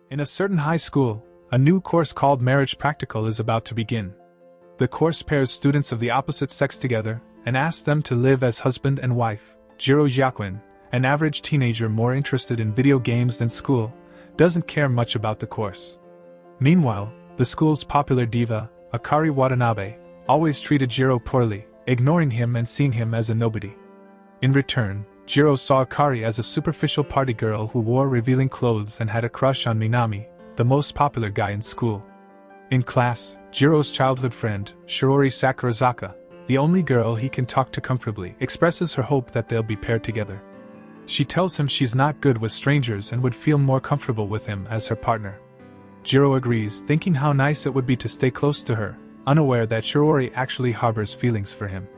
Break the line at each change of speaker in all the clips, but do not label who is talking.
In a certain high school, a new course called Marriage Practical is about to begin. The course pairs students of the opposite sex together and asks them to live as husband and wife. Jirou Yakuin, an average teenager more interested in video games than school, doesn't care much about the course. Meanwhile, the school's popular diva, Akari Watanabe, always treated Jirou poorly, ignoring him and seeing him as a nobody. In return, Jirou saw Akari as a superficial party girl who wore revealing clothes and had a crush on Minami, the most popular guy in school. In class, Jirou's childhood friend, Shiori Sakurazaka, the only girl he can talk to comfortably, expresses her hope that they'll be paired together. She tells him she's not good with strangers and would feel more comfortable with him as her partner. Jirou agrees, thinking how nice it would be to stay close to her, unaware that Shiori actually harbors feelings for him.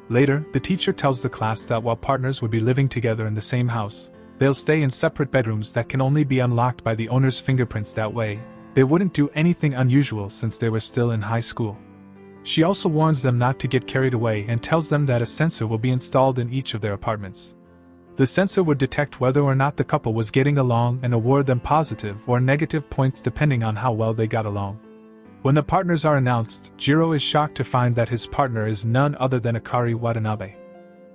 Later, the teacher tells the class that while partners would be living together in the same house, they'll stay in separate bedrooms that can only be unlocked by the owner's fingerprints. That way, they wouldn't do anything unusual since they were still in high school. She also warns them not to get carried away and tells them that a sensor will be installed in each of their apartments. The sensor would detect whether or not the couple was getting along and award them positive or negative points depending on how well they got along. When the partners are announced, Jirou is shocked to find that his partner is none other than Akari Watanabe.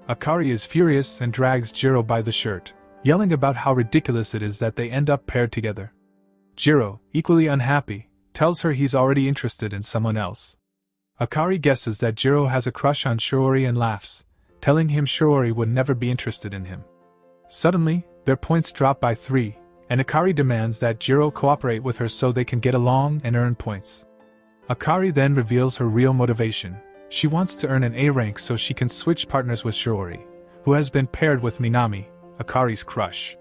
Akari is furious and drags Jirou by the shirt, yelling about how ridiculous it is that they end up paired together. Jirou, equally unhappy, tells her he's already interested in someone else. Akari guesses that Jirou has a crush on Shiori and laughs, telling him Shiori would never be interested in him. Suddenly, their points drop by 3, and Akari demands that Jirou cooperate with her so they can get along and earn points. Akari then reveals her real motivation. She wants to earn an A rank so she can switch partners with Shiori, who has been paired with Minami, Akari's crush.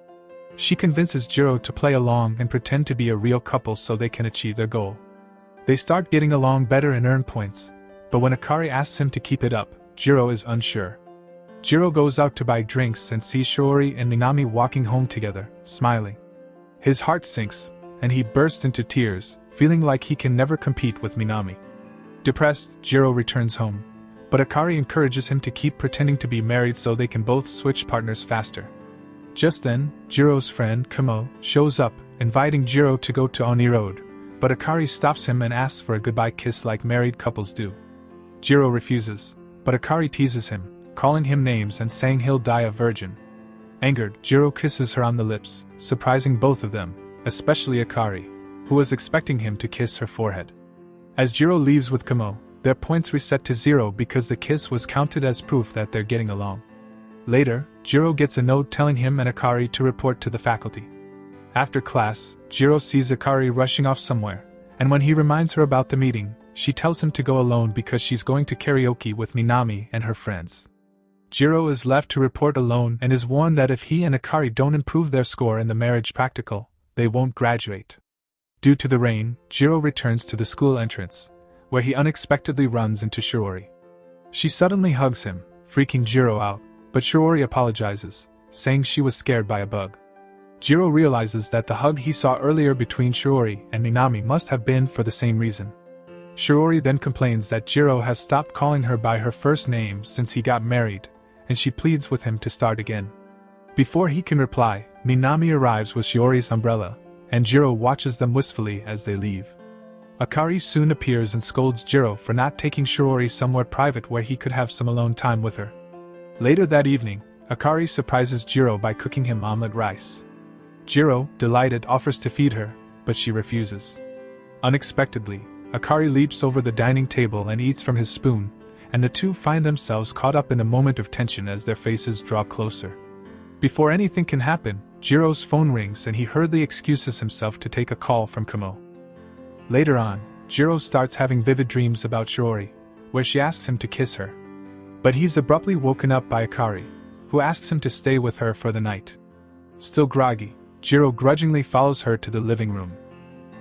She convinces Jirou to play along and pretend to be a real couple so they can achieve their goal. They start getting along better and earn points, but when Akari asks him to keep it up, Jirou is unsure. Jirou goes out to buy drinks and sees Shiori and Minami walking home together, smiling. His heart sinks, and he bursts into tears, feeling like he can never compete with Minami. Depressed, Jirou returns home, but Akari encourages him to keep pretending to be married so they can both switch partners faster. Just then, Jirou's friend, Kumo, shows up, inviting Jirou to go to Oni Road, but Akari stops him and asks for a goodbye kiss like married couples do. Jirou refuses, but Akari teases him, calling him names and saying he'll die a virgin. Angered, Jirou kisses her on the lips, surprising both of them, especially Akari, who was expecting him to kiss her forehead. As Jirou leaves with Kumo, their points reset to 0 because the kiss was counted as proof that they're getting along. Later, Jirou gets a note telling him and Akari to report to the faculty. After class, Jirou sees Akari rushing off somewhere, and when he reminds her about the meeting, she tells him to go alone because she's going to karaoke with Minami and her friends. Jirou is left to report alone and is warned that if he and Akari don't improve their score in the marriage practical, they won't graduate. Due to the rain, Jirou returns to the school entrance, where he unexpectedly runs into Shiori. She suddenly hugs him, freaking Jirou out, but Shiori apologizes, saying she was scared by a bug. Jirou realizes that the hug he saw earlier between Shiori and Minami must have been for the same reason. Shiori then complains that Jirou has stopped calling her by her first name since he got married, and she pleads with him to start again. Before he can reply, Minami arrives with Shiori's umbrella, and Jirou watches them wistfully as they leave. Akari soon appears and scolds Jirou for not taking Shiori somewhere private where he could have some alone time with her. Later that evening, Akari surprises Jirou by cooking him omelette rice. Jirou, delighted, offers to feed her, but she refuses. Unexpectedly, Akari leaps over the dining table and eats from his spoon, and the two find themselves caught up in a moment of tension as their faces draw closer. Before anything can happen, Jirou's phone rings and he hurriedly excuses himself to take a call from Kumo. Later on, Jirou starts having vivid dreams about Shiori, where she asks him to kiss her. But he's abruptly woken up by Akari, who asks him to stay with her for the night. Still groggy, Jirou grudgingly follows her to the living room.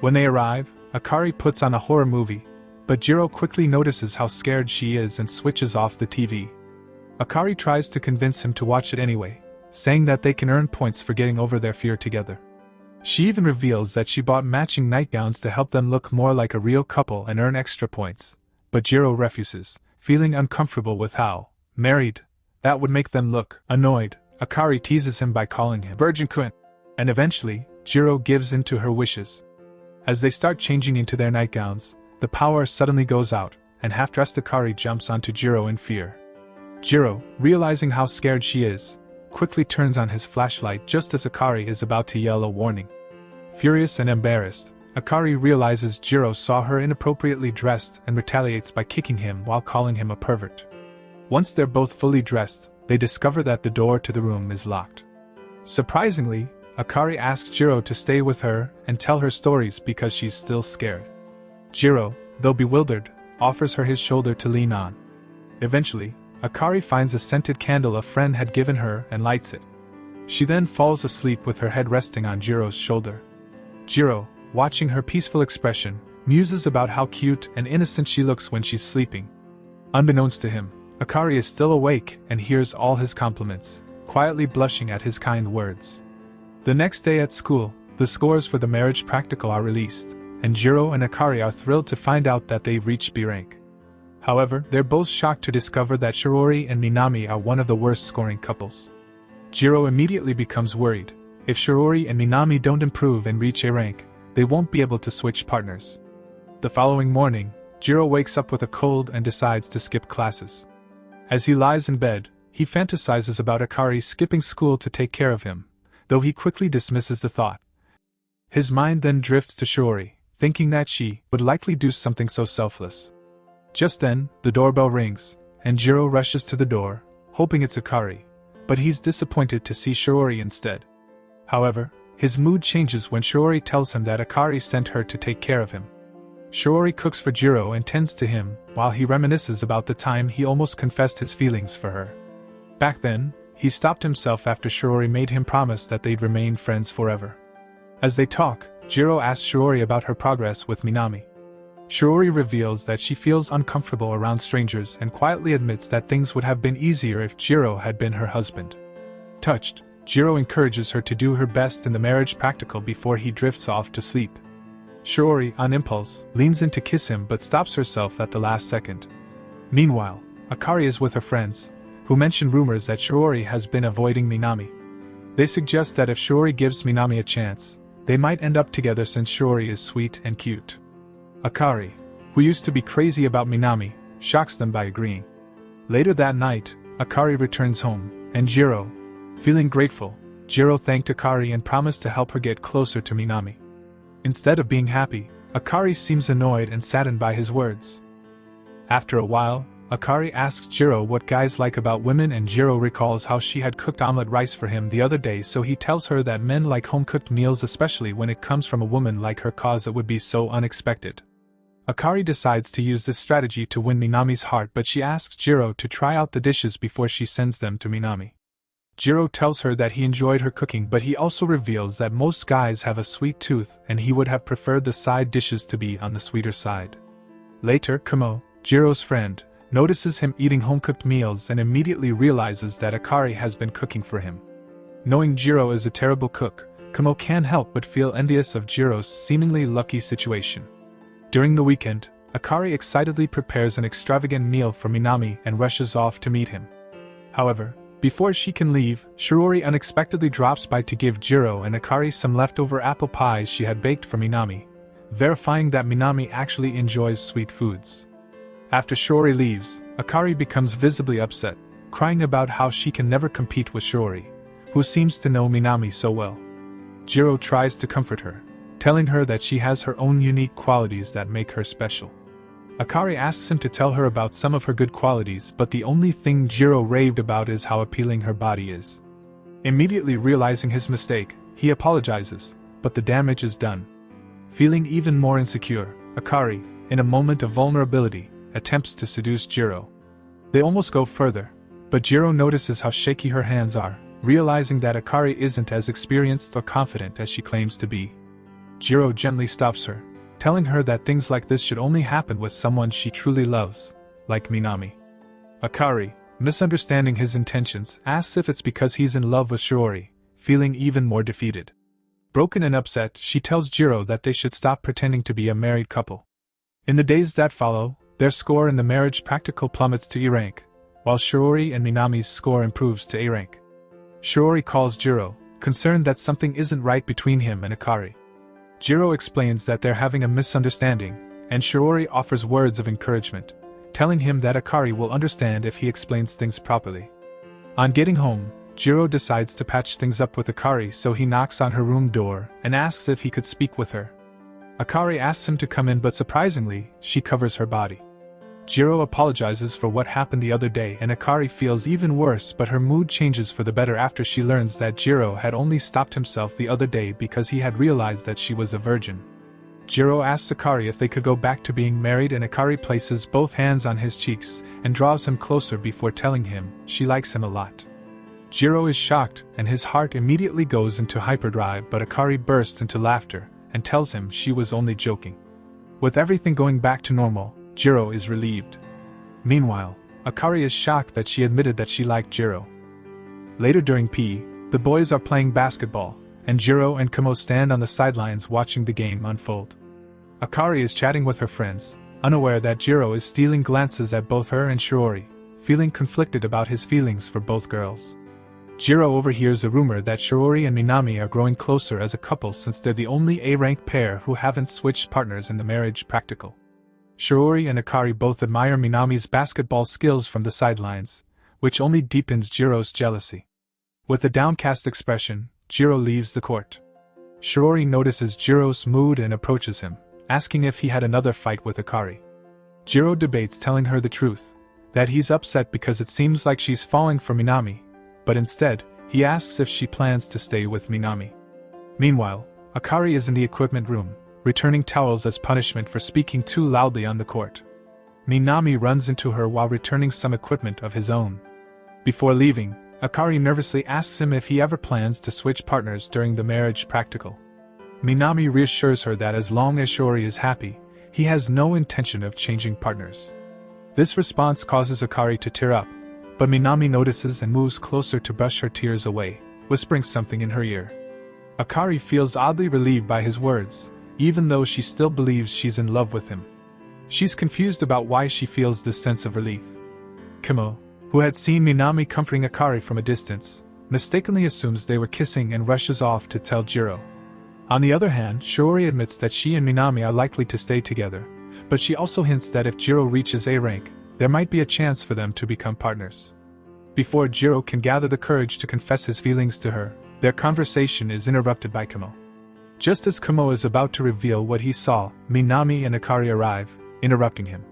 When they arrive, Akari puts on a horror movie, but Jirou quickly notices how scared she is and switches off the TV. Akari tries to convince him to watch it anyway, saying that they can earn points for getting over their fear together. She even reveals that she bought matching nightgowns to help them look more like a real couple and earn extra points, but Jirou refuses, feeling uncomfortable with how married that would make them look. Annoyed, Akari teases him by calling him Virgin Quinn, and eventually, Jirou gives in to her wishes. As they start changing into their nightgowns, the power suddenly goes out, and half-dressed Akari jumps onto Jirou in fear. Jirou, realizing how scared she is, quickly turns on his flashlight just as Akari is about to yell a warning. Furious and embarrassed, Akari realizes Jirou saw her inappropriately dressed and retaliates by kicking him while calling him a pervert. Once they're both fully dressed, they discover that the door to the room is locked. Surprisingly, Akari asks Jirou to stay with her and tell her stories because she's still scared. Jirou, though bewildered, offers her his shoulder to lean on. Eventually, Akari finds a scented candle a friend had given her and lights it. She then falls asleep with her head resting on Jirou's shoulder. Jirou, watching her peaceful expression, muses about how cute and innocent she looks when she's sleeping. Unbeknownst to him, Akari is still awake and hears all his compliments, quietly blushing at his kind words. The next day at school, the scores for the marriage practical are released, and Jirou and Akari are thrilled to find out that they've reached B rank. However, they're both shocked to discover that Shiori and Minami are one of the worst scoring couples. Jirou immediately becomes worried. If Shiori and Minami don't improve and reach A rank, they won't be able to switch partners. The following morning, Jirou wakes up with a cold and decides to skip classes. As he lies in bed, he fantasizes about Akari skipping school to take care of him, though he quickly dismisses the thought. His mind then drifts to Shiori, thinking that she would likely do something so selfless. Just then, the doorbell rings, and Jirou rushes to the door, hoping it's Akari, but he's disappointed to see Shiori instead. However, his mood changes when Shiori tells him that Akari sent her to take care of him. Shiori cooks for Jirou and tends to him, while he reminisces about the time he almost confessed his feelings for her. Back then, he stopped himself after Shiori made him promise that they'd remain friends forever. As they talk, Jirou asks Shiori about her progress with Minami. Shiori reveals that she feels uncomfortable around strangers and quietly admits that things would have been easier if Jirou had been her husband. Touched, Jirou encourages her to do her best in the marriage practical before he drifts off to sleep. Shiori, on impulse, leans in to kiss him but stops herself at the last second. Meanwhile, Akari is with her friends, who mention rumors that Shiori has been avoiding Minami. They suggest that if Shiori gives Minami a chance, they might end up together since Shiori is sweet and cute. Akari, who used to be crazy about Minami, shocks them by agreeing. Later that night, Akari returns home, and Jirou. Feeling grateful, Jirou thanked Akari and promised to help her get closer to Minami. Instead of being happy, Akari seems annoyed and saddened by his words. After a while, Akari asks Jirou what guys like about women, and Jirou recalls how she had cooked omelette rice for him the other day, so he tells her that men like home-cooked meals, especially when it comes from a woman like her, cause it would be so unexpected. Akari decides to use this strategy to win Minami's heart, but she asks Jirou to try out the dishes before she sends them to Minami. Jirou tells her that he enjoyed her cooking, but he also reveals that most guys have a sweet tooth and he would have preferred the side dishes to be on the sweeter side. Later, Kamo, Jirou's friend, notices him eating home-cooked meals and immediately realizes that Akari has been cooking for him. Knowing Jirou is a terrible cook, Kamo can't help but feel envious of Jirou's seemingly lucky situation. During the weekend, Akari excitedly prepares an extravagant meal for Minami and rushes off to meet him. However, before she can leave, Shiori unexpectedly drops by to give Jirou and Akari some leftover apple pies she had baked for Minami, verifying that Minami actually enjoys sweet foods. After Shiori leaves, Akari becomes visibly upset, crying about how she can never compete with Shiori, who seems to know Minami so well. Jirou tries to comfort her, telling her that she has her own unique qualities that make her special. Akari asks him to tell her about some of her good qualities, but the only thing Jirou raved about is how appealing her body is. Immediately realizing his mistake, he apologizes, but the damage is done. Feeling even more insecure, Akari, in a moment of vulnerability, attempts to seduce Jirou. They almost go further, but Jirou notices how shaky her hands are, realizing that Akari isn't as experienced or confident as she claims to be. Jirou gently stops her, telling her that things like this should only happen with someone she truly loves, like Minami. Akari, misunderstanding his intentions, asks if it's because he's in love with Shiori, feeling even more defeated. Broken and upset, she tells Jirou that they should stop pretending to be a married couple. In the days that follow, their score in the marriage practical plummets to E rank, while Shiori and Minami's score improves to A rank. Shiori calls Jirou, concerned that something isn't right between him and Akari. Jirou explains that they're having a misunderstanding, and Shiori offers words of encouragement, telling him that Akari will understand if he explains things properly. On getting home, Jirou decides to patch things up with Akari, so he knocks on her room door and asks if he could speak with her. Akari asks him to come in, but surprisingly, she covers her body. Jirou apologizes for what happened the other day, and Akari feels even worse, but her mood changes for the better after she learns that Jirou had only stopped himself the other day because he had realized that she was a virgin. Jirou asks Akari if they could go back to being married, and Akari places both hands on his cheeks and draws him closer before telling him she likes him a lot. Jirou is shocked, and his heart immediately goes into hyperdrive, but Akari bursts into laughter and tells him she was only joking. With everything going back to normal, Jirou is relieved. Meanwhile, Akari is shocked that she admitted that she liked Jirou. Later during PE, the boys are playing basketball, and Jirou and Kamo stand on the sidelines watching the game unfold. Akari is chatting with her friends, unaware that Jirou is stealing glances at both her and Shiori, feeling conflicted about his feelings for both girls. Jirou overhears a rumor that Shiori and Minami are growing closer as a couple since they're the only A-rank pair who haven't switched partners in the marriage practical. Shiori and Akari both admire Minami's basketball skills from the sidelines, which only deepens Jirou's jealousy. With a downcast expression, Jirou leaves the court. Shiori notices Jirou's mood and approaches him, asking if he had another fight with Akari. Jirou debates telling her the truth, that he's upset because it seems like she's falling for Minami, but instead, he asks if she plans to stay with Minami. Meanwhile, Akari is in the equipment room, returning towels as punishment for speaking too loudly on the court. Minami runs into her while returning some equipment of his own. Before leaving, Akari nervously asks him if he ever plans to switch partners during the marriage practical. Minami reassures her that as long as Shiori is happy, he has no intention of changing partners. This response causes Akari to tear up, but Minami notices and moves closer to brush her tears away, whispering something in her ear. Akari feels oddly relieved by his words, even though she still believes she's in love with him. She's confused about why she feels this sense of relief. Kimo, who had seen Minami comforting Akari from a distance, mistakenly assumes they were kissing and rushes off to tell Jirou. On the other hand, Shiori admits that she and Minami are likely to stay together, but she also hints that if Jirou reaches A rank, there might be a chance for them to become partners. Before Jirou can gather the courage to confess his feelings to her, their conversation is interrupted by Kamo. Just as Kamo is about to reveal what he saw, Minami and Akari arrive, interrupting him.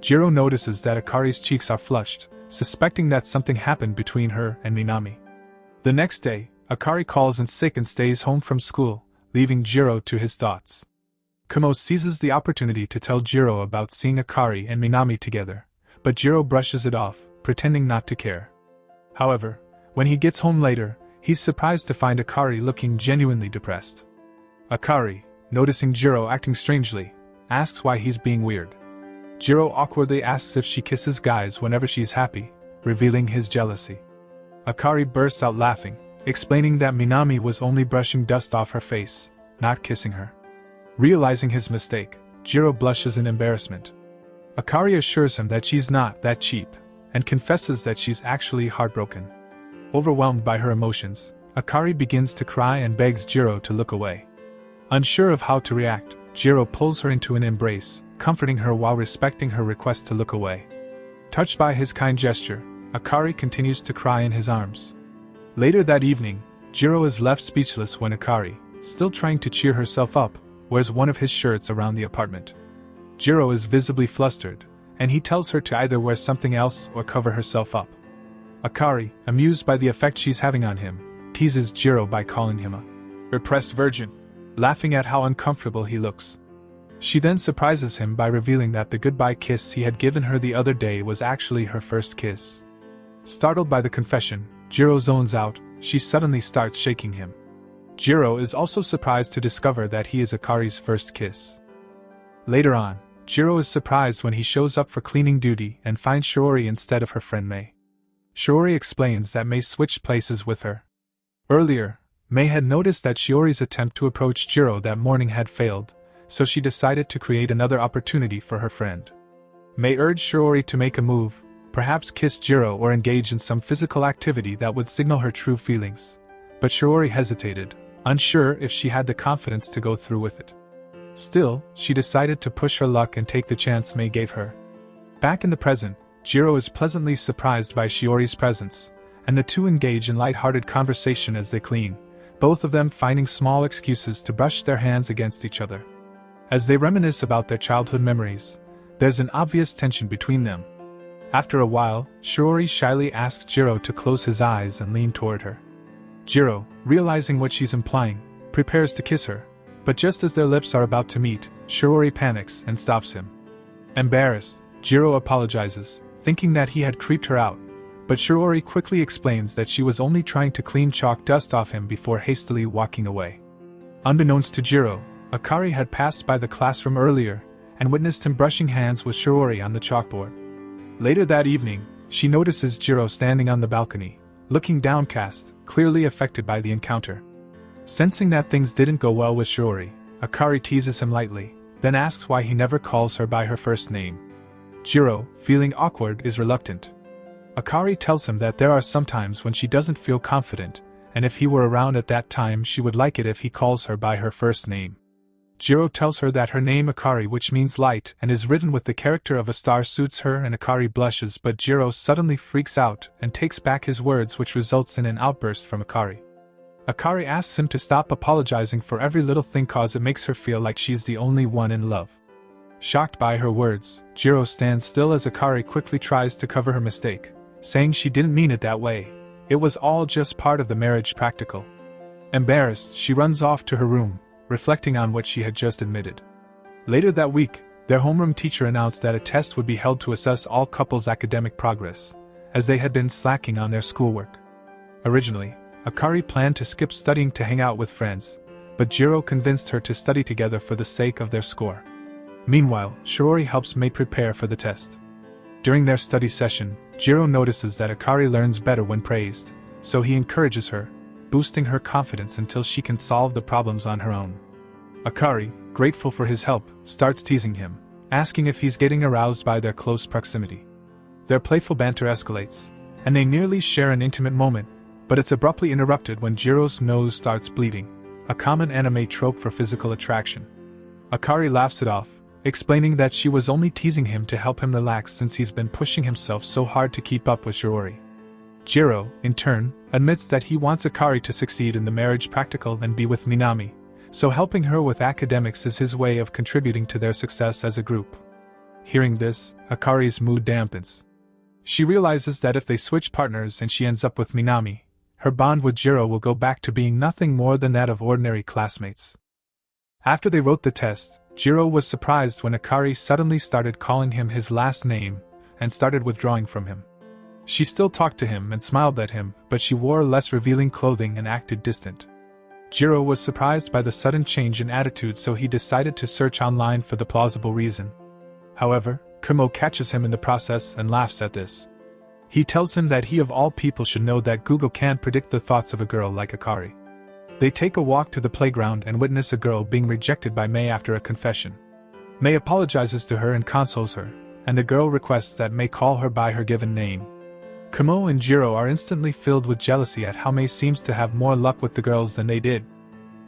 Jirou notices that Akari's cheeks are flushed, suspecting that something happened between her and Minami. The next day, Akari calls in sick and stays home from school, leaving Jirou to his thoughts. Kamo seizes the opportunity to tell Jirou about seeing Akari and Minami together, but Jirou brushes it off, pretending not to care. However, when he gets home later, he's surprised to find Akari looking genuinely depressed. Akari, noticing Jirou acting strangely, asks why he's being weird. Jirou awkwardly asks if she kisses guys whenever she's happy, revealing his jealousy. Akari bursts out laughing, explaining that Minami was only brushing dust off her face, not kissing her. Realizing his mistake, Jirou blushes in embarrassment. Akari assures him that she's not that cheap, and confesses that she's actually heartbroken. Overwhelmed by her emotions, Akari begins to cry and begs Jirou to look away. Unsure of how to react, Jirou pulls her into an embrace, comforting her while respecting her request to look away. Touched by his kind gesture, Akari continues to cry in his arms. Later that evening, Jirou is left speechless when Akari, still trying to cheer herself up, wears one of his shirts around the apartment. Jirou is visibly flustered, and he tells her to either wear something else or cover herself up. Akari, amused by the effect she's having on him, teases Jirou by calling him a repressed virgin, laughing at how uncomfortable he looks. She then surprises him by revealing that the goodbye kiss he had given her the other day was actually her first kiss. Startled by the confession, Jirou zones out. She suddenly starts shaking him. Jirou is also surprised to discover that he is Akari's first kiss. Later on, Jirou is surprised when he shows up for cleaning duty and finds Shiori instead of her friend Mei. Shiori explains that Mei switched places with her. Earlier, Mei had noticed that Shiori's attempt to approach Jirou that morning had failed, so she decided to create another opportunity for her friend. Mei urged Shiori to make a move, perhaps kiss Jirou or engage in some physical activity that would signal her true feelings, but Shiori hesitated, unsure if she had the confidence to go through with it. Still, she decided to push her luck and take the chance May gave her. Back in the present, Jirou is pleasantly surprised by Shiori's presence, and the two engage in light-hearted conversation as they clean, both of them finding small excuses to brush their hands against each other. As they reminisce about their childhood memories, there's an obvious tension between them. After a while, Shiori shyly asks Jirou to close his eyes and lean toward her. Jirou, realizing what she's implying, prepares to kiss her, but just as their lips are about to meet, Shiori panics and stops him. Embarrassed, Jirou apologizes, thinking that he had creeped her out, but Shiori quickly explains that she was only trying to clean chalk dust off him before hastily walking away. Unbeknownst to Jirou, Akari had passed by the classroom earlier and witnessed him brushing hands with Shiori on the chalkboard. Later that evening, she notices Jirou standing on the balcony, looking downcast, clearly affected by the encounter. Sensing that things didn't go well with Shiori, Akari teases him lightly, then asks why he never calls her by her first name. Jirou, feeling awkward, is reluctant. Akari tells him that there are some times when she doesn't feel confident, and if he were around at that time she would like it if he calls her by her first name. Jirou tells her that her name Akari, which means light and is written with the character of a star, suits her, and Akari blushes, but Jirou suddenly freaks out and takes back his words, which results in an outburst from Akari. Akari asks him to stop apologizing for every little thing cause it makes her feel like she's the only one in love. Shocked by her words, Jirou stands still as Akari quickly tries to cover her mistake, saying she didn't mean it that way. It was all just part of the marriage practical. Embarrassed, she runs off to her room, reflecting on what she had just admitted. Later that week, their homeroom teacher announced that a test would be held to assess all couples' academic progress, as they had been slacking on their schoolwork. Originally, Akari planned to skip studying to hang out with friends, but Jirou convinced her to study together for the sake of their score. Meanwhile, Shiori helps Mei prepare for the test. During their study session, Jirou notices that Akari learns better when praised, so he encourages her, boosting her confidence until she can solve the problems on her own. Akari, grateful for his help, starts teasing him, asking if he's getting aroused by their close proximity. Their playful banter escalates, and they nearly share an intimate moment, but it's abruptly interrupted when Jirou's nose starts bleeding, a common anime trope for physical attraction. Akari laughs it off, explaining that she was only teasing him to help him relax since he's been pushing himself so hard to keep up with Shiori. Jirou, in turn, admits that he wants Akari to succeed in the marriage practical and be with Minami, so helping her with academics is his way of contributing to their success as a group. Hearing this, Akari's mood dampens. She realizes that if they switch partners and she ends up with Minami, her bond with Jirou will go back to being nothing more than that of ordinary classmates. After they wrote the test, Jirou was surprised when Akari suddenly started calling him his last name and started withdrawing from him. She still talked to him and smiled at him, but she wore less revealing clothing and acted distant. Jirou was surprised by the sudden change in attitude, so he decided to search online for the plausible reason. However, Kumo catches him in the process and laughs at this. He tells him that he of all people should know that Google can't predict the thoughts of a girl like Akari. They take a walk to the playground and witness a girl being rejected by Mei after a confession. Mei apologizes to her and consoles her, and the girl requests that Mei call her by her given name. Kumo and Jirou are instantly filled with jealousy at how Mei seems to have more luck with the girls than they did.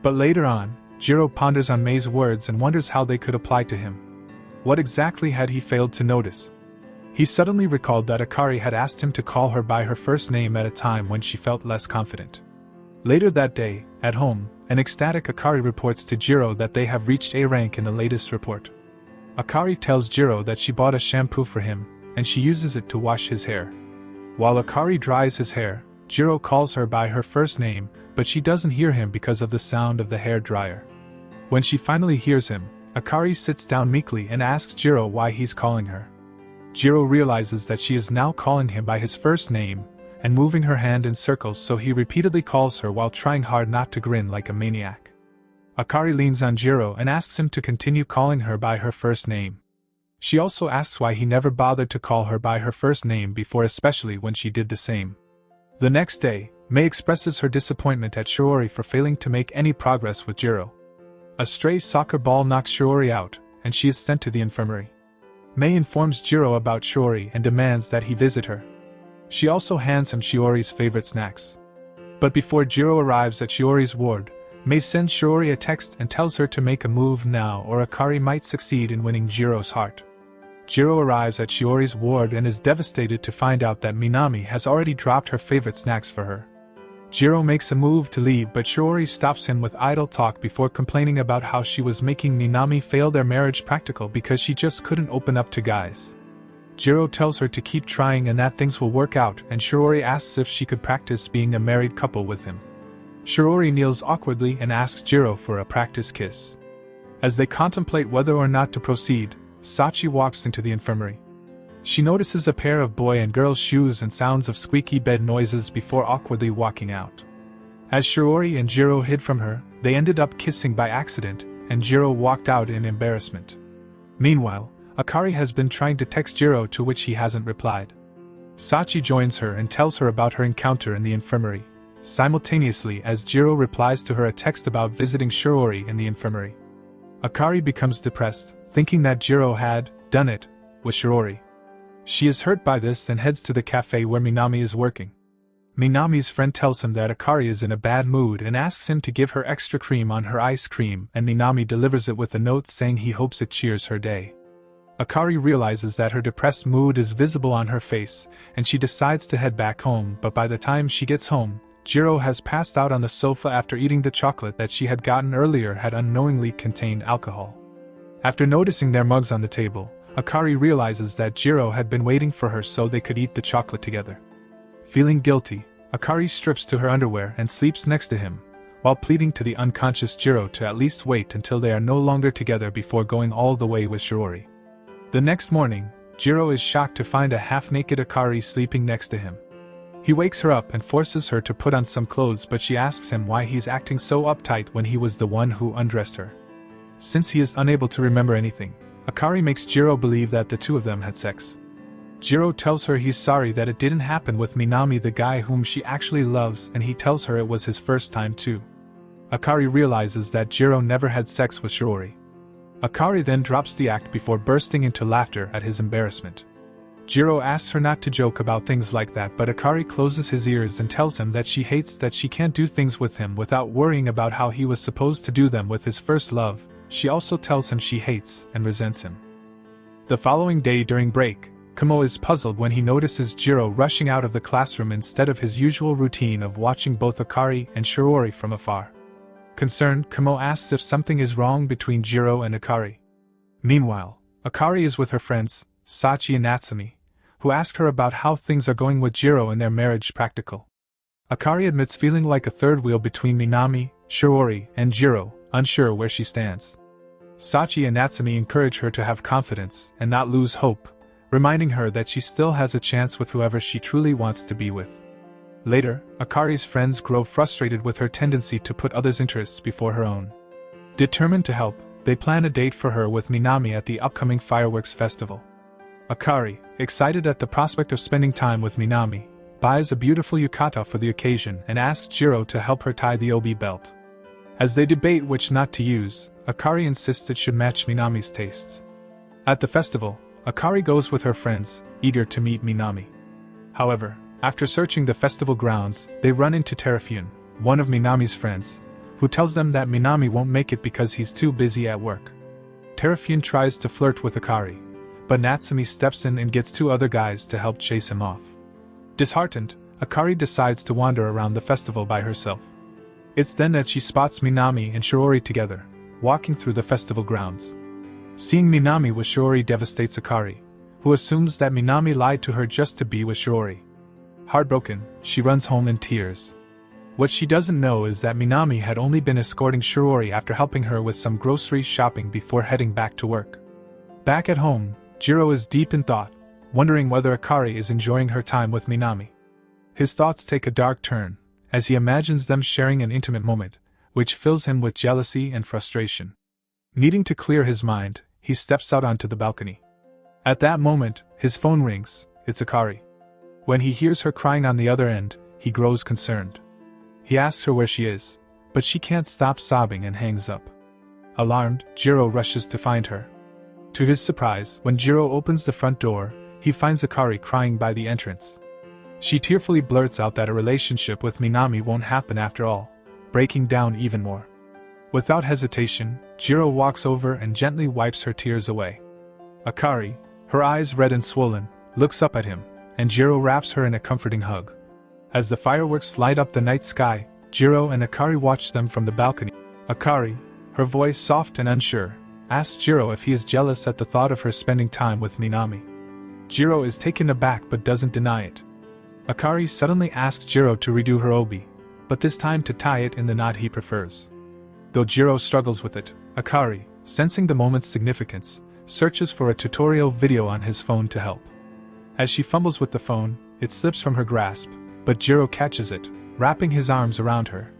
But later on, Jirou ponders on Mei's words and wonders how they could apply to him. What exactly had he failed to notice? He suddenly recalled that Akari had asked him to call her by her first name at a time when she felt less confident. Later that day, at home, an ecstatic Akari reports to Jirou that they have reached A rank in the latest report. Akari tells Jirou that she bought a shampoo for him, and she uses it to wash his hair. While Akari dries his hair, Jirou calls her by her first name, but she doesn't hear him because of the sound of the hair dryer. When she finally hears him, Akari sits down meekly and asks Jirou why he's calling her. Jirou realizes that she is now calling him by his first name, and moving her hand in circles, so he repeatedly calls her while trying hard not to grin like a maniac. Akari leans on Jirou and asks him to continue calling her by her first name. She also asks why he never bothered to call her by her first name before, especially when she did the same. The next day, Mei expresses her disappointment at Shiori for failing to make any progress with Jirou. A stray soccer ball knocks Shiori out, and she is sent to the infirmary. Mei informs Jirou about Shiori and demands that he visit her. She also hands him Shiori's favorite snacks. But before Jirou arrives at Shiori's ward, Mei sends Shiori a text and tells her to make a move now or Akari might succeed in winning Jirou's heart. Jirou arrives at Shiori's ward and is devastated to find out that Minami has already dropped her favorite snacks for her. Jirou makes a move to leave but Shiori stops him with idle talk before complaining about how she was making Minami fail their marriage practical because she just couldn't open up to guys. Jirou tells her to keep trying and that things will work out, and Shiori asks if she could practice being a married couple with him. Shiori kneels awkwardly and asks Jirou for a practice kiss. As they contemplate whether or not to proceed, Sachi walks into the infirmary. She notices a pair of boy and girl shoes and sounds of squeaky bed noises before awkwardly walking out. As Shiori and Jirou hid from her, they ended up kissing by accident, and Jirou walked out in embarrassment. Meanwhile, Akari has been trying to text Jirou to which he hasn't replied. Sachi joins her and tells her about her encounter in the infirmary, simultaneously as Jirou replies to her a text about visiting Shiori in the infirmary. Akari becomes depressed, thinking that Jirou had done it with Shiori. She is hurt by this and heads to the cafe where Minami is working. Minami's friend tells him that Akari is in a bad mood and asks him to give her extra cream on her ice cream, and Minami delivers it with a note saying he hopes it cheers her day. Akari realizes that her depressed mood is visible on her face, and she decides to head back home, but by the time she gets home, Jirou has passed out on the sofa after eating the chocolate that she had gotten earlier had unknowingly contained alcohol. After noticing their mugs on the table, Akari realizes that Jirou had been waiting for her so they could eat the chocolate together. Feeling guilty, Akari strips to her underwear and sleeps next to him, while pleading to the unconscious Jirou to at least wait until they are no longer together before going all the way with Shiori. The next morning, Jirou is shocked to find a half-naked Akari sleeping next to him. He wakes her up and forces her to put on some clothes, but she asks him why he's acting so uptight when he was the one who undressed her. Since he is unable to remember anything, Akari makes Jirou believe that the two of them had sex. Jirou tells her he's sorry that it didn't happen with Minami, the guy whom she actually loves, and he tells her it was his first time too. Akari realizes that Jirou never had sex with Shiori. Akari then drops the act before bursting into laughter at his embarrassment. Jirou asks her not to joke about things like that, but Akari closes his ears and tells him that she hates that she can't do things with him without worrying about how he was supposed to do them with his first love. She also tells him she hates and resents him. The following day during break, Kamo is puzzled when he notices Jirou rushing out of the classroom instead of his usual routine of watching both Akari and Shiori from afar. Concerned, Kamo asks if something is wrong between Jirou and Akari. Meanwhile, Akari is with her friends, Sachi and Natsumi, who ask her about how things are going with Jirou and their marriage practical. Akari admits feeling like a third wheel between Minami, Shiori, and Jirou, unsure where she stands. Sachi and Natsumi encourage her to have confidence and not lose hope, reminding her that she still has a chance with whoever she truly wants to be with. Later, Akari's friends grow frustrated with her tendency to put others' interests before her own. Determined to help, they plan a date for her with Minami at the upcoming fireworks festival. Akari, excited at the prospect of spending time with Minami, buys a beautiful yukata for the occasion and asks Jirou to help her tie the obi belt. As they debate which knot to use, Akari insists it should match Minami's tastes. At the festival, Akari goes with her friends, eager to meet Minami. However, after searching the festival grounds, they run into Terafune, one of Minami's friends, who tells them that Minami won't make it because he's too busy at work. Terafune tries to flirt with Akari, but Natsumi steps in and gets two other guys to help chase him off. Disheartened, Akari decides to wander around the festival by herself. It's then that she spots Minami and Shiori together, walking through the festival grounds. Seeing Minami with Shiori devastates Akari, who assumes that Minami lied to her just to be with Shiori. Heartbroken, she runs home in tears. What she doesn't know is that Minami had only been escorting Shiori after helping her with some grocery shopping before heading back to work. Back at home, Jirou is deep in thought, wondering whether Akari is enjoying her time with Minami. His thoughts take a dark turn, as he imagines them sharing an intimate moment, which fills him with jealousy and frustration. Needing to clear his mind, he steps out onto the balcony. At that moment, his phone rings. It's Akari. When he hears her crying on the other end, he grows concerned. He asks her where she is, but she can't stop sobbing and hangs up. Alarmed, Jirou rushes to find her. To his surprise, when Jirou opens the front door, he finds Akari crying by the entrance. She tearfully blurts out that a relationship with Minami won't happen after all, breaking down even more. Without hesitation, Jirou walks over and gently wipes her tears away. Akari, her eyes red and swollen, looks up at him, and Jirou wraps her in a comforting hug. As the fireworks light up the night sky, Jirou and Akari watch them from the balcony. Akari, her voice soft and unsure, asks Jirou if he is jealous at the thought of her spending time with Minami. Jirou is taken aback but doesn't deny it. Akari suddenly asks Jirou to redo her obi, but this time to tie it in the knot he prefers. Though Jirou struggles with it, Akari, sensing the moment's significance, searches for a tutorial video on his phone to help. As she fumbles with the phone, it slips from her grasp, but Jirou catches it, wrapping his arms around her.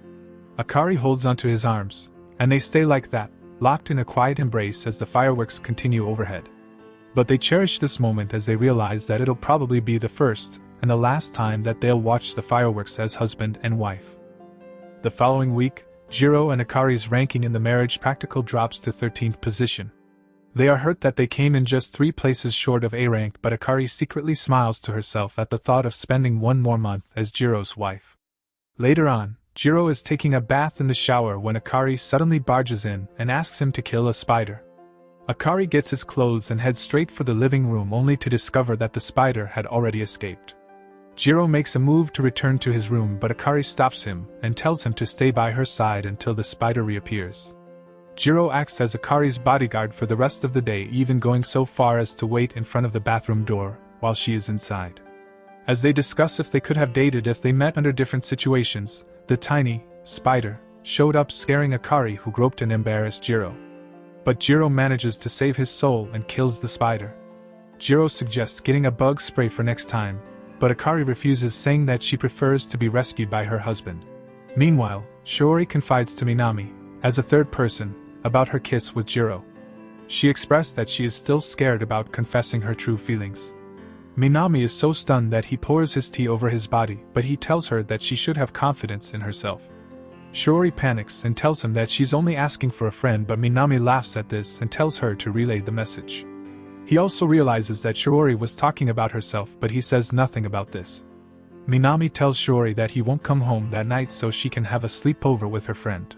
Akari holds onto his arms, and they stay like that, locked in a quiet embrace as the fireworks continue overhead. But they cherish this moment as they realize that it'll probably be the first and the last time that they'll watch the fireworks as husband and wife. The following week, Jirou and Akari's ranking in the marriage practical drops to 13th position. They are hurt that they came in just 3 places short of A rank, but Akari secretly smiles to herself at the thought of spending one more month as Jirou's wife. Later on, Jirou is taking a bath in the shower when Akari suddenly barges in and asks him to kill a spider. Akari gets his clothes and heads straight for the living room only to discover that the spider had already escaped. Jirou makes a move to return to his room, but Akari stops him and tells him to stay by her side until the spider reappears. Jirou acts as Akari's bodyguard for the rest of the day, even going so far as to wait in front of the bathroom door while she is inside. As they discuss if they could have dated if they met under different situations, the tiny spider showed up, scaring Akari, who groped and embarrassed Jirou. But Jirou manages to save his soul and kills the spider. Jirou suggests getting a bug spray for next time, but Akari refuses, saying that she prefers to be rescued by her husband. Meanwhile, Shiori confides to Minami, as a third person, about her kiss with Jirou. She expressed that she is still scared about confessing her true feelings. Minami is so stunned that he pours his tea over his body, but he tells her that she should have confidence in herself. Shiori panics and tells him that she's only asking for a friend, but Minami laughs at this and tells her to relay the message. He also realizes that Shiori was talking about herself, but he says nothing about this. Minami tells Shiori that he won't come home that night so she can have a sleepover with her friend.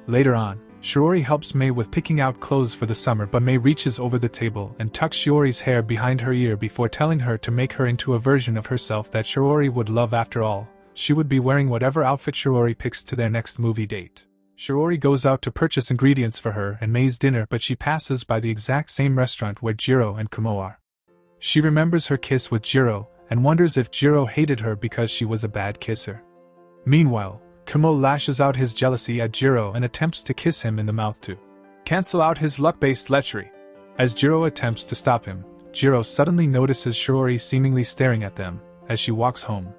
Later on, Shiori helps Mei with picking out clothes for the summer, but Mei reaches over the table and tucks Shiori's hair behind her ear before telling her to make her into a version of herself that Shiori would love. After all, she would be wearing whatever outfit Shiori picks to their next movie date. Shiori goes out to purchase ingredients for her and Mei's dinner, but she passes by the exact same restaurant where Jirou and Kumo are. She remembers her kiss with Jirou and wonders if Jirou hated her because she was a bad kisser. Meanwhile, Kumo lashes out his jealousy at Jirou and attempts to kiss him in the mouth to cancel out his luck-based lechery. As Jirou attempts to stop him, Jirou suddenly notices Shiori seemingly staring at them as she walks home.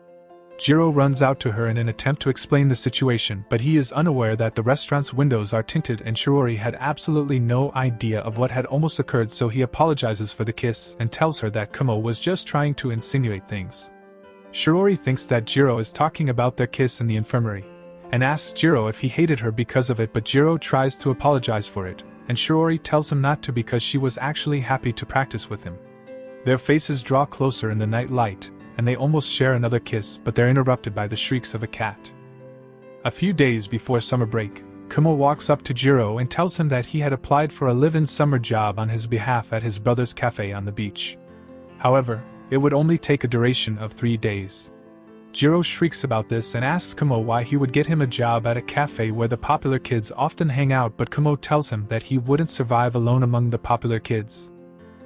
Jirou runs out to her in an attempt to explain the situation, but he is unaware that the restaurant's windows are tinted and Shiori had absolutely no idea of what had almost occurred, so he apologizes for the kiss and tells her that Kumo was just trying to insinuate things. Shiori thinks that Jirou is talking about their kiss in the infirmary, and asks Jirou if he hated her because of it, but Jirou tries to apologize for it, and Shiori tells him not to because she was actually happy to practice with him. Their faces draw closer in the night light, and they almost share another kiss, but they're interrupted by the shrieks of a cat. A few days before summer break, Kumo walks up to Jirou and tells him that he had applied for a live-in summer job on his behalf at his brother's cafe on the beach. However, it would only take a duration of 3 days. Jirou shrieks about this and asks Kumo why he would get him a job at a cafe where the popular kids often hang out, but Kumo tells him that he wouldn't survive alone among the popular kids.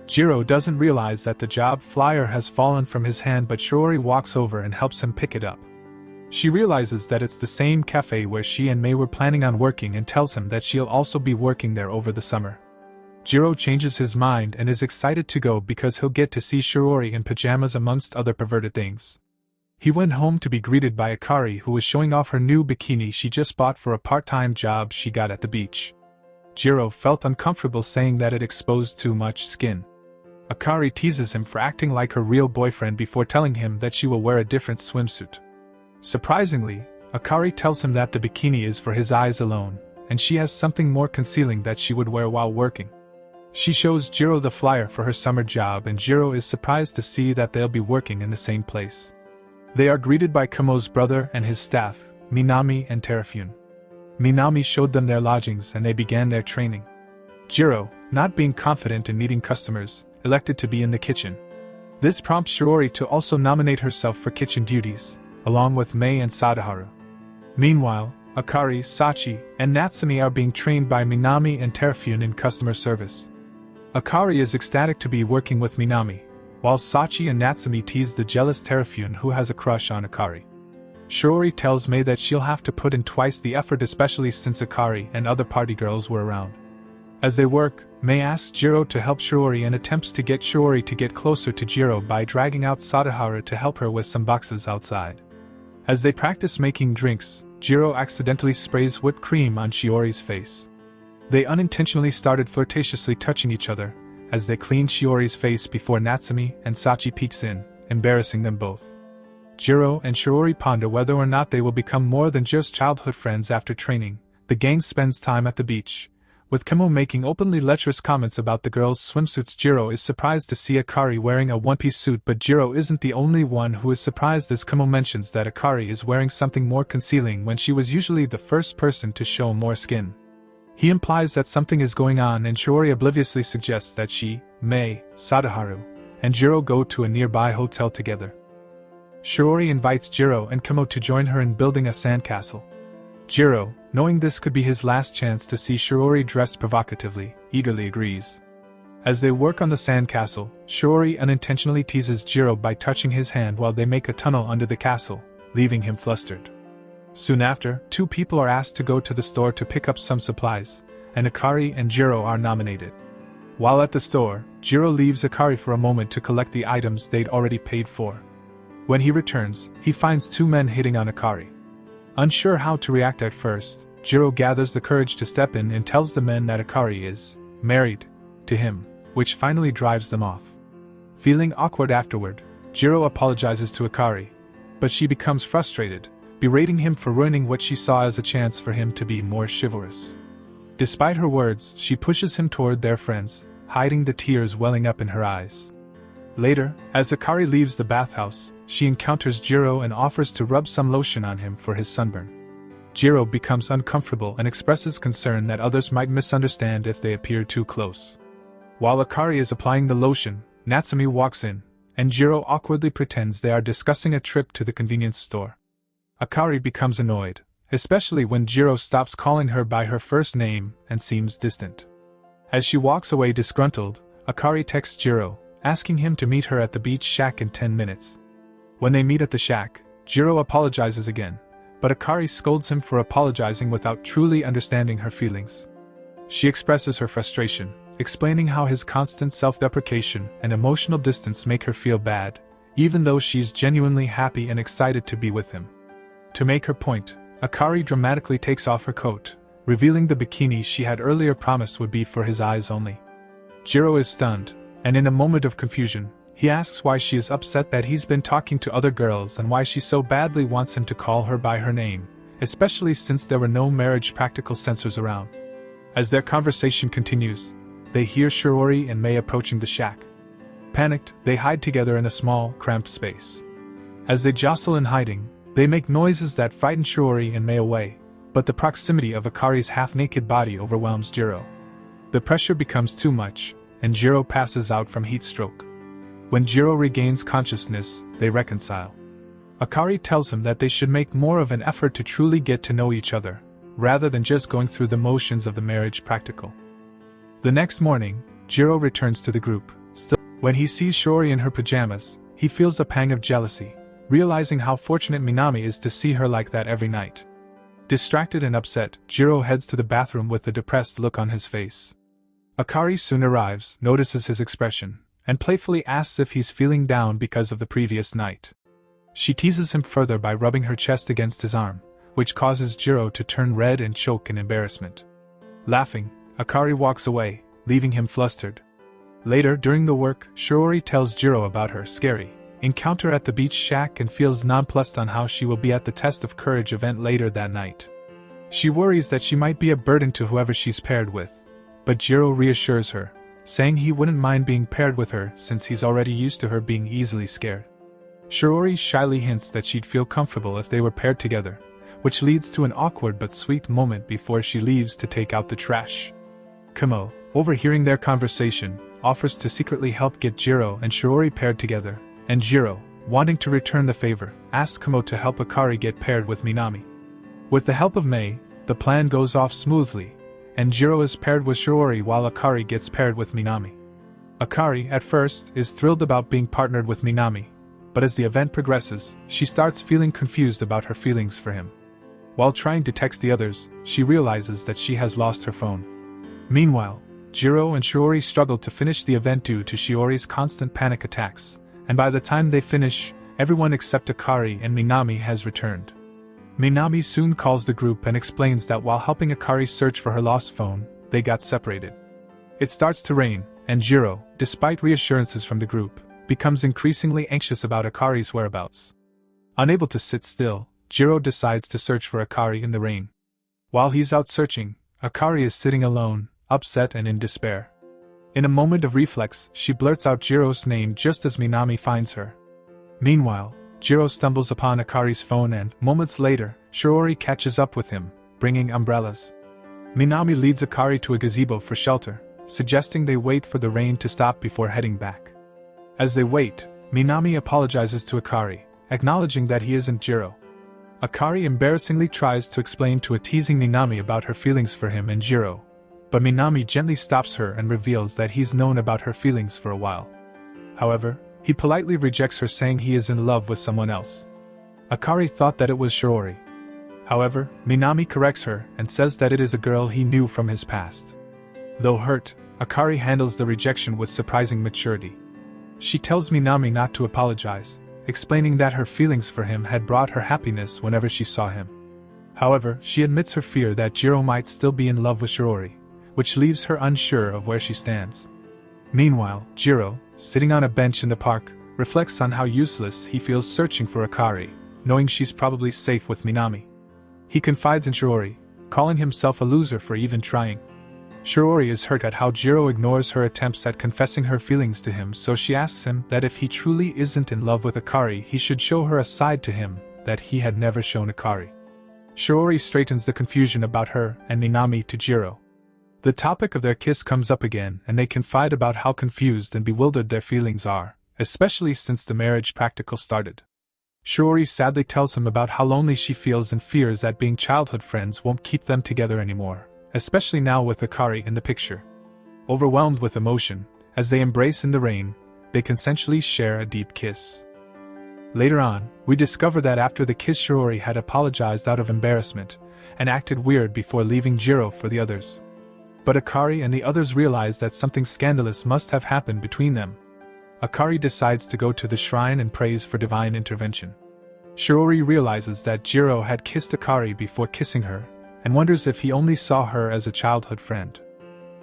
Jirou doesn't realize that the job flyer has fallen from his hand, but Shiori walks over and helps him pick it up. She realizes that it's the same cafe where she and Mei were planning on working and tells him that she'll also be working there over the summer. Jirou changes his mind and is excited to go because he'll get to see Shiori in pajamas amongst other perverted things. He went home to be greeted by Akari, who was showing off her new bikini she just bought for a part-time job she got at the beach. Jirou felt uncomfortable, saying that it exposed too much skin. Akari teases him for acting like her real boyfriend before telling him that she will wear a different swimsuit. Surprisingly, Akari tells him that the bikini is for his eyes alone, and she has something more concealing that she would wear while working. She shows Jirou the flyer for her summer job, and Jirou is surprised to see that they'll be working in the same place. They are greeted by Kumo's brother and his staff, Minami and Terafune. Minami showed them their lodgings and they began their training. Jirou, not being confident in meeting customers, elected to be in the kitchen. This prompts Shiori to also nominate herself for kitchen duties, along with Mei and Sadaharu. Meanwhile, Akari, Sachi, and Natsumi are being trained by Minami and Terafune in customer service. Akari is ecstatic to be working with Minami, while Sachi and Natsumi tease the jealous Terafune who has a crush on Akari. Shiori tells Mei that she'll have to put in twice the effort, especially since Akari and other party girls were around. As they work, Mei asks Jirou to help Shiori and attempts to get Shiori to get closer to Jirou by dragging out Sadaharu to help her with some boxes outside. As they practice making drinks, Jirou accidentally sprays whipped cream on Shiori's face. They unintentionally started flirtatiously touching each other, as they clean Shiori's face before Natsumi and Sachi peeks in, embarrassing them both. Jirou and Shiori ponder whether or not they will become more than just childhood friends after training. The gang spends time at the beach, with Kumo making openly lecherous comments about the girls' swimsuits. Jirou is surprised to see Akari wearing a one-piece suit, but Jirou isn't the only one who is surprised, as Kumo mentions that Akari is wearing something more concealing when she was usually the first person to show more skin. He implies that something is going on, and Shiori obliviously suggests that she, Mei, Sadaharu, and Jirou go to a nearby hotel together. Shiori invites Jirou and Kumo to join her in building a sandcastle. Jirou, knowing this could be his last chance to see Shiori dressed provocatively, eagerly agrees. As they work on the sandcastle, Shiori unintentionally teases Jirou by touching his hand while they make a tunnel under the castle, leaving him flustered. Soon after, two people are asked to go to the store to pick up some supplies, and Akari and Jirou are nominated. While at the store, Jirou leaves Akari for a moment to collect the items they'd already paid for. When he returns, he finds two men hitting on Akari. Unsure how to react at first, Jirou gathers the courage to step in and tells the men that Akari is married to him, which finally drives them off. Feeling awkward afterward, Jirou apologizes to Akari, but she becomes frustrated, berating him for ruining what she saw as a chance for him to be more chivalrous. Despite her words, she pushes him toward their friends, hiding the tears welling up in her eyes. Later, as Akari leaves the bathhouse, she encounters Jirou and offers to rub some lotion on him for his sunburn. Jirou becomes uncomfortable and expresses concern that others might misunderstand if they appear too close. While Akari is applying the lotion, Natsumi walks in, and Jirou awkwardly pretends they are discussing a trip to the convenience store. Akari becomes annoyed, especially when Jirou stops calling her by her first name and seems distant. As she walks away disgruntled, Akari texts Jirou, asking him to meet her at the beach shack in 10 minutes. When they meet at the shack, Jirou apologizes again, but Akari scolds him for apologizing without truly understanding her feelings. She expresses her frustration, explaining how his constant self-deprecation and emotional distance make her feel bad, even though she's genuinely happy and excited to be with him. To make her point, Akari dramatically takes off her coat, revealing the bikini she had earlier promised would be for his eyes only. Jirou is stunned, and in a moment of confusion, he asks why she is upset that he's been talking to other girls and why she so badly wants him to call her by her name, especially since there were no marriage practical censors around. As their conversation continues, they hear Shiori and Mei approaching the shack. Panicked, they hide together in a small, cramped space. As they jostle in hiding, they make noises that frighten Shiori and Mei away, but the proximity of Akari's half-naked body overwhelms Jirou. The pressure becomes too much, and Jirou passes out from heat stroke. When Jirou regains consciousness, they reconcile. Akari tells him that they should make more of an effort to truly get to know each other, rather than just going through the motions of the marriage practical. The next morning, Jirou returns to the group. When he sees Shiori in her pajamas, he feels a pang of jealousy, realizing how fortunate Minami is to see her like that every night. Distracted and upset, Jirou heads to the bathroom with a depressed look on his face. Akari soon arrives, notices his expression, and playfully asks if he's feeling down because of the previous night. She teases him further by rubbing her chest against his arm, which causes Jirou to turn red and choke in embarrassment. Laughing, Akari walks away, leaving him flustered. Later during the work, Shiori tells Jirou about her scary encounter at the beach shack and feels nonplussed on how she will be at the test of courage event later that night. She worries that she might be a burden to whoever she's paired with, but Jirou reassures her, saying he wouldn't mind being paired with her since he's already used to her being easily scared. Shiori shyly hints that she'd feel comfortable if they were paired together, which leads to an awkward but sweet moment before she leaves to take out the trash. Kumo, overhearing their conversation, offers to secretly help get Jirou and Shiori paired together, and Jirou, wanting to return the favor, asks Kumo to help Akari get paired with Minami. With the help of Mei, the plan goes off smoothly, and Jirou is paired with Shiori while Akari gets paired with Minami. Akari, at first, is thrilled about being partnered with Minami, but as the event progresses, she starts feeling confused about her feelings for him. While trying to text the others, she realizes that she has lost her phone. Meanwhile, Jirou and Shiori struggle to finish the event due to Shiori's constant panic attacks, and by the time they finish, everyone except Akari and Minami has returned. Minami soon calls the group and explains that while helping Akari search for her lost phone, they got separated. It starts to rain, and Jirou, despite reassurances from the group, becomes increasingly anxious about Akari's whereabouts. Unable to sit still, Jirou decides to search for Akari in the rain. While he's out searching, Akari is sitting alone, upset and in despair. In a moment of reflex, she blurts out Jirou's name just as Minami finds her. Meanwhile, Jirou stumbles upon Akari's phone and, moments later, Shiori catches up with him, bringing umbrellas. Minami leads Akari to a gazebo for shelter, suggesting they wait for the rain to stop before heading back. As they wait, Minami apologizes to Akari, acknowledging that he isn't Jirou. Akari embarrassingly tries to explain to a teasing Minami about her feelings for him and Jirou, but Minami gently stops her and reveals that he's known about her feelings for a while. However, he politely rejects her, saying he is in love with someone else. Akari thought that it was Shiori. However, Minami corrects her and says that it is a girl he knew from his past. Though hurt, Akari handles the rejection with surprising maturity. She tells Minami not to apologize, explaining that her feelings for him had brought her happiness whenever she saw him. However, she admits her fear that Jirou might still be in love with Shiori, which leaves her unsure of where she stands. Meanwhile, Jirou, sitting on a bench in the park, reflects on how useless he feels searching for Akari, knowing she's probably safe with Minami. He confides in Shiori, calling himself a loser for even trying. Shiori is hurt at how Jirou ignores her attempts at confessing her feelings to him, so she asks him that if he truly isn't in love with Akari, he should show her a side to him that he had never shown Akari. Shiori straightens the confusion about her and Minami to Jirou. The topic of their kiss comes up again, and they confide about how confused and bewildered their feelings are, especially since the marriage practical started. Shiori sadly tells him about how lonely she feels and fears that being childhood friends won't keep them together anymore, especially now with Akari in the picture. Overwhelmed with emotion, as they embrace in the rain, they consensually share a deep kiss. Later on, we discover that after the kiss Shiori had apologized out of embarrassment, and acted weird before leaving Jirou for the others. But Akari and the others realize that something scandalous must have happened between them. Akari decides to go to the shrine and prays for divine intervention. Shiori realizes that Jirou had kissed Akari before kissing her, and wonders if he only saw her as a childhood friend.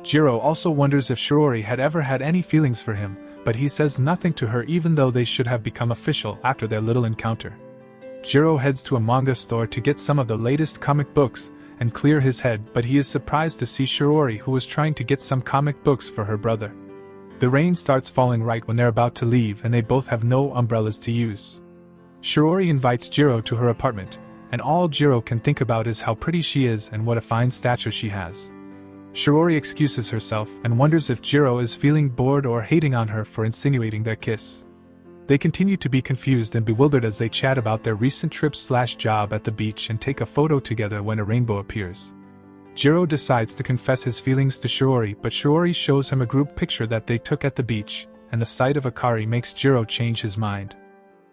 Jirou also wonders if Shiori had ever had any feelings for him, but he says nothing to her even though they should have become official after their little encounter. Jirou heads to a manga store to get some of the latest comic books and clear his head, but he is surprised to see Shiori, who was trying to get some comic books for her brother. The rain starts falling right when they're about to leave, and they both have no umbrellas to use. Shiori invites Jirou to her apartment, and all Jirou can think about is how pretty she is and what a fine stature she has. Shiori excuses herself and wonders if Jirou is feeling bored or hating on her for insinuating their kiss. They continue to be confused and bewildered as they chat about their recent trip/job at the beach and take a photo together when a rainbow appears. Jirou decides to confess his feelings to Shiori, but Shiori shows him a group picture that they took at the beach, and the sight of Akari makes Jirou change his mind.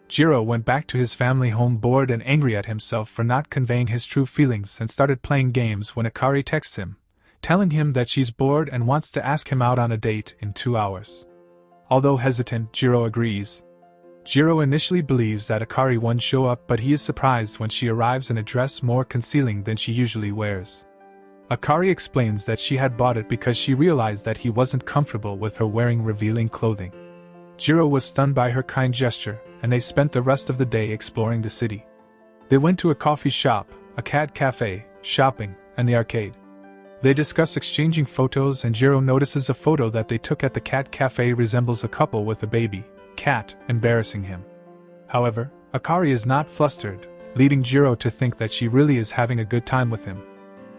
Jirou went back to his family home bored and angry at himself for not conveying his true feelings and started playing games when Akari texts him, telling him that she's bored and wants to ask him out on a date in 2 hours. Although hesitant, Jirou agrees. Jirou initially believes that Akari won't show up, but he is surprised when she arrives in a dress more concealing than she usually wears. Akari explains that she had bought it because she realized that he wasn't comfortable with her wearing revealing clothing. Jirou was stunned by her kind gesture, and they spent the rest of the day exploring the city. They went to a coffee shop, a cat cafe, shopping, and the arcade. They discuss exchanging photos, and Jirou notices a photo that they took at the cat cafe resembles a couple with a baby cat, embarrassing him. However, Akari is not flustered, leading Jirou to think that she really is having a good time with him.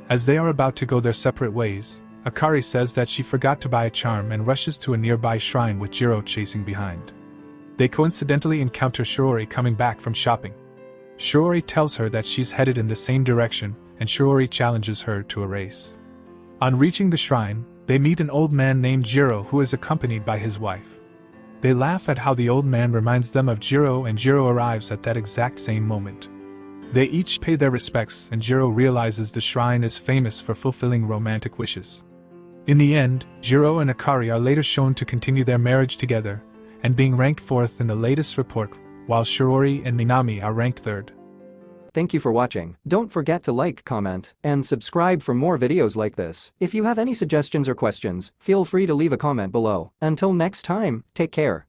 As they are about to go their separate ways, Akari says that she forgot to buy a charm and rushes to a nearby shrine with Jirou chasing behind. They coincidentally encounter Shiori coming back from shopping. Shiori tells her that she's headed in the same direction, and Shiori challenges her to a race. On reaching the shrine, they meet an old man named Jirou who is accompanied by his wife. They laugh at how the old man reminds them of Jirou, and Jirou arrives at that exact same moment. They each pay their respects, and Jirou realizes the shrine is famous for fulfilling romantic wishes. In the end, Jirou and Akari are later shown to continue their marriage together, and being ranked 4th in the latest report, while Shiori and Minami are ranked 3rd.
Thank you for watching. Don't forget to like, comment, and subscribe for more videos like this. If you have any suggestions or questions, feel free to leave a comment below. Until next time, take care.